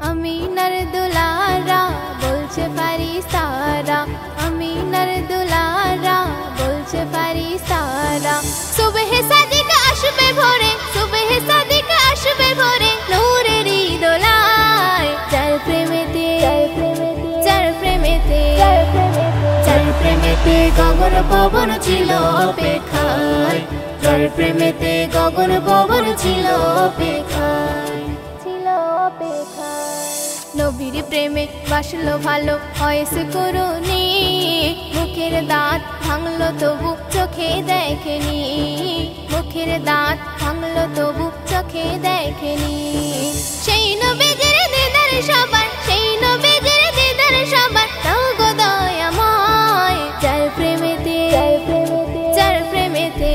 আমিনার দুলারা বলছে ফারিস্তারা, আমিনার দুলারা বলছে ফারিস্তারা। সুবহে সাদিক আসবে ভোরে, সুবহে সাদিক আসবে ভোরে, নূরেরই দোলায়। যার প্রেমেতে, যার প্রেমেতে, যার প্রেমেতে গগন পবন ছিল অপেক্ষায়, যার প্রেমেতে গগন পবন ছিল অপেক্ষায়, ছিল অপেক্ষায়। নবীর প্রেমে বাসলো ভালো হয়েছে করুণী, মুখের দাঁত ভাঙলো তবু চোখে দেখেনি, মুখের দাঁত ভাঙলো তবু চোখে দেখেনি। সেই নবীর দিদার সবার, সেই নবীর দিদার সবার, তাও গো দয়াময়। যার প্রেমেতে, যার প্রেমেতে,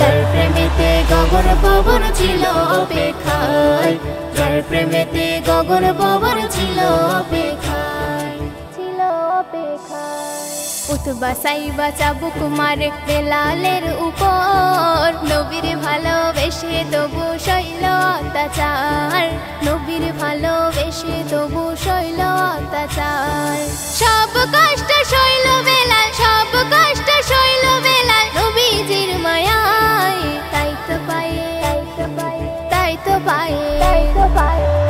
যার প্রেমেতে গগন পবন ছিল অপেক্ষায়, যার প্রেমেতে গগন পবন ছিল অপেক্ষায়, ছিল অপেক্ষায়। উতবা সাইবা চাবুক মারে বেলালের উপর, নবীর ভালোবেসে তবু শৈল অত্যাচার, নবীর ভালোবেসে তবু শৈল অত্যাচার। সব কষ্ট শৈল বেলাল, সব কষ্ট শৈল বেলাল, নবীজির মায়ায়। তাই তো পায়ে, তাই তো পায়ে,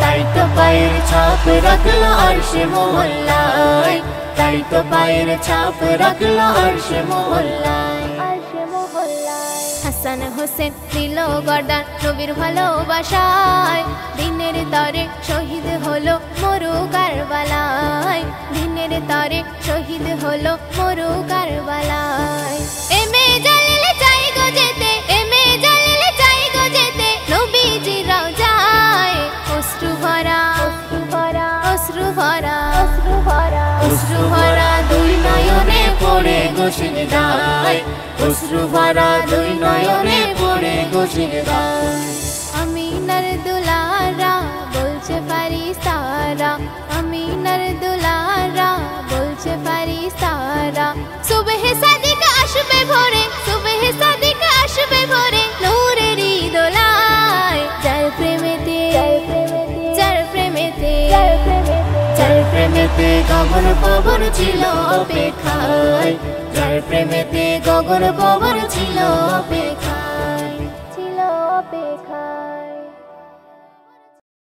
তাই তো পায়ের ছাপ রাখলো আরশে মহল্লায়, তাই তো পায়ের ছাপ রাখলো আরশে মহল্লায়, আরশে মহল্লায়। হাসান হোসেন দিল গর্দান নবীর ভালোবাসায়, দিনের তরে শহীদ হলো মরু কারবালায়, দিনের তরে শহীদ হলো মরু কারবালায়। এমে জালিল চাই গো যেতে, এমে জালিল চাই গো যেতে, নবীজি রওজায়। অশ্রু ভরা, অশ্রু ভরা, অশ্রু ভরা, অশ্রু ভরা, অশ্রু ভরা দুই নয়নে পড়ে গো সিজদায়, অশ্রু ভরা দুই নয়নে পড়ে গো সিজদায়। আমিনার দুলারা বলছে ফারিস্তারা, আমিনার দুলারা বলছে ফারিস্তারা। সুবহে সাদিক আসবে ভোরে, সুবহে সাদিক আসবে ভোরে, নূরেরই দোলায়। যার প্রেমেতে, যার প্রেমেতে, যার প্রেমেতে গগন পবন ছিল অপেক্ষায়, যার প্রেমেতে গগন পবন ছিল অপেক্ষায়, ছিল অপেক্ষায়।